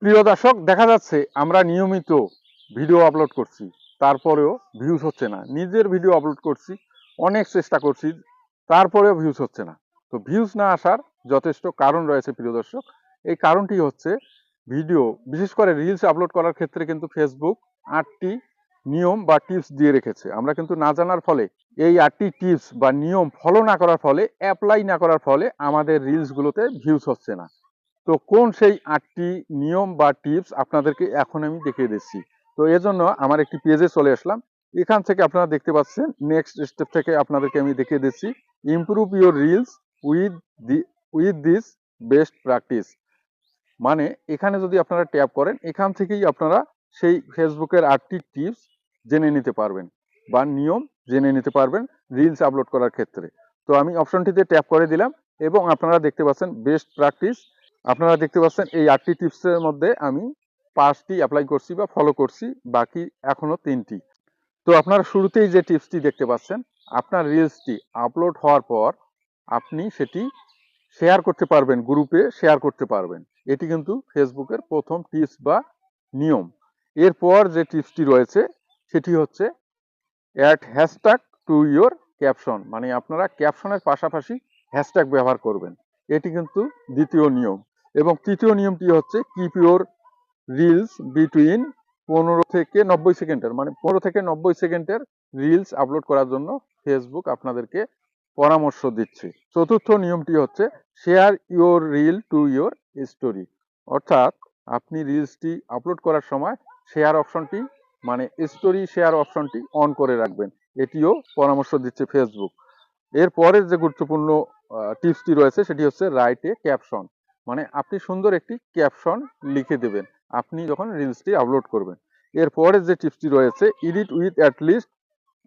প্রিয় দর্শক, দেখা যাচ্ছে আমরা নিয়মিত ভিডিও আপলোড করছি, তারপরেও ভিউজ হচ্ছে না। নিজের ভিডিও আপলোড করছি, অনেক চেষ্টা করছি, তারপরেও ভিউজ হচ্ছে না। তো ভিউজ না আসার যথেষ্ট কারণ রয়েছে প্রিয় দর্শক। এই কারণটি হচ্ছে ভিডিও, বিশেষ করে রিলস আপলোড করার ক্ষেত্রে কিন্তু ফেসবুক 8টি নিয়ম বা টিপস দিয়ে রেখেছে। আমরা কিন্তু না জানার ফলে এই 8টি টিপস বা নিয়ম ফলো না করার ফলে, অ্যাপ্লাই না করার ফলে আমাদের রিলসগুলোতে ভিউজ হচ্ছে না। তো কোন সেই 8টি নিয়ম বা টিপস আপনাদেরকে এখন আমি দেখিয়ে দিচ্ছি। তো এজন্য আমার একটি পেজে চলে আসলাম। এখান থেকে আপনারা দেখতে পাচ্ছেন নেক্সট স্টেপ থেকে আপনাদেরকে আমি দেখিয়ে দিচ্ছি improve your reels with this best practice. মানে এখানে যদি আপনারা ট্যাপ করেন, এখান থেকেই আপনারা সেই ফেসবুকের 8টি টিপস জেনে নিতে পারবেন বা নিয়ম জেনে নিতে পারবেন রিলস আপলোড করার ক্ষেত্রে। তো আমি অপশনটিতে ট্যাপ করে দিলাম এবং আপনারা দেখতে পাচ্ছেন বেস্ট প্র্যাকটিস। আপনারা দেখতে পাচ্ছেন এই 8টি টিপসের মধ্যে আমি 5টি অ্যাপ্লাই করছি বা ফলো করছি, বাকি এখনো 3টি। তো আপনারা শুরুতেই যে টিপসটি দেখতে পাচ্ছেন, আপনার রিলসটি আপলোড হওয়ার পর আপনি সেটি শেয়ার করতে পারবেন, গ্রুপে শেয়ার করতে পারবেন। এটি কিন্তু ফেসবুকের প্রথম টিপস বা নিয়ম। এরপর যে টিপসটি রয়েছে সেটি হচ্ছে add hashtag to your caption, মানে আপনারা ক্যাপশনের পাশাপাশি হ্যাশট্যাগ ব্যবহার করবেন। এটি কিন্তু দ্বিতীয় নিয়ম। এবং তৃতীয় নিয়মটি হচ্ছে কিপ ইউর রিলস বিটুইন 15 থেকে 90 সেকেন্ডের, মানে 15 থেকে 90 সেকেন্ডের রিলস আপলোড করার জন্য ফেসবুক আপনাদেরকে পরামর্শ দিচ্ছে। চতুর্থ নিয়মটি হচ্ছে share your reel to your story, অর্থাৎ আপনি রিলসটি আপলোড করার সময় শেয়ার অপশনটি, মানে স্টোরি শেয়ার অপশনটি অন করে রাখবেন। এটিও পরামর্শ দিচ্ছে ফেসবুক। এর পরের যে গুরুত্বপূর্ণ টিপসটি রয়েছে সেটি হচ্ছে রাইট এ ক্যাপশন, মানে আপনি সুন্দর একটি ক্যাপশন লিখে দেবেন আপনি যখন রিলসটি আপলোড করবেন। এরপরের যে টিপসটি রয়েছে edit with at least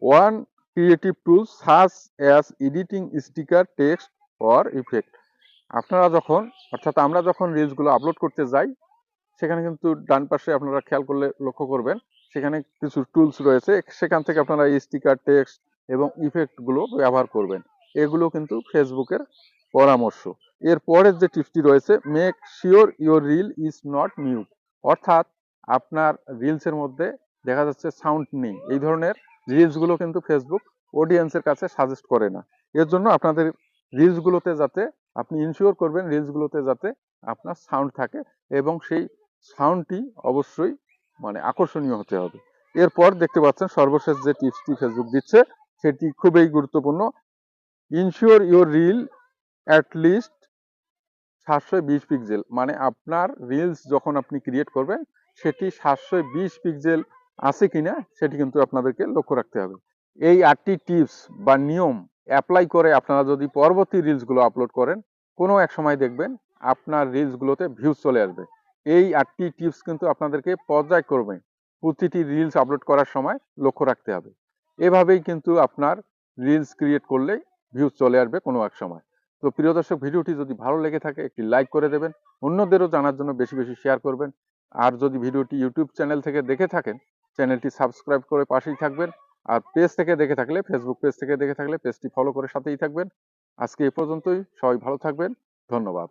one creative tool such as editing sticker, text or effect. আপনারা যখন, অর্থাৎ আমরা যখন রিলসগুলো আপলোড করতে যাই, সেখানে কিন্তু ডান পাশে আপনারা খেয়াল করলে লক্ষ্য করবেন সেখানে কিছু টুলস রয়েছে, সেখান থেকে আপনারা স্টিকার, টেক্সট এবং ইফেক্টগুলো ব্যবহার করবেন। এগুলো কিন্তু ফেসবুকের পরামর্শ। এর পরের যে টিপসটি রয়েছে make sure your reel is not mute, অর্থাৎ আপনার রিলসের মধ্যে দেখা যাচ্ছে সাউন্ড নেই, এই ধরনের রিলসগুলো কিন্তু ফেসবুক অডিয়েন্সের কাছে সাজেস্ট করে না। এর জন্য আপনাদের রিলসগুলোতে যাতে আপনি ইনশিওর করবেন রিলসগুলোতে যাতে আপনার সাউন্ড থাকে এবং সেই সাউন্ডটি অবশ্যই মানে আকর্ষণীয় হতে হবে। এরপর দেখতে পাচ্ছেন সর্বশেষ যে টিপসটি ফেসবুক দিচ্ছে সেটি খুবই গুরুত্বপূর্ণ। Ensure your reel at least 720 pixel, মানে আপনার রিলস যখন আপনি ক্রিয়েট করবেন সেটি 720 পিক্সেল আছে কিনা সেটি কিন্তু আপনাদেরকে লক্ষ্য রাখতে হবে। এই 8টি টিপস বা নিয়ম অ্যাপ্লাই করে আপনারা যদি পরবর্তী রিলসগুলো আপলোড করেন, কোনো এক সময় দেখবেন আপনার রিলসগুলোতে ভিউজ চলে আসবে। এই 8টি টিপস কিন্তু আপনাদেরকে পর্যায়ক্রমে প্রতিটি রিলস আপলোড করার সময় লক্ষ্য রাখতে হবে। এভাবেই কিন্তু আপনার রিলস ক্রিয়েট করলেই ভিউজ চলে আসবে কোনো এক সময়। তো প্রিয় দর্শক, ভিডিওটি যদি ভালো লেগে থাকে একটি লাইক করে দেবেন, অন্যদেরও জানার জন্য বেশি বেশি শেয়ার করবেন। আর যদি ভিডিওটি ইউটিউব চ্যানেল থেকে দেখে থাকেন, চ্যানেলটি সাবস্ক্রাইব করে পাশেই থাকবেন। আর পেজ থেকে দেখে থাকলে, ফেসবুক পেজ থেকে দেখে থাকলে পেজটি ফলো করে সাথেই থাকবেন। আজকে এ পর্যন্তই, সবাই ভালো থাকবেন, ধন্যবাদ।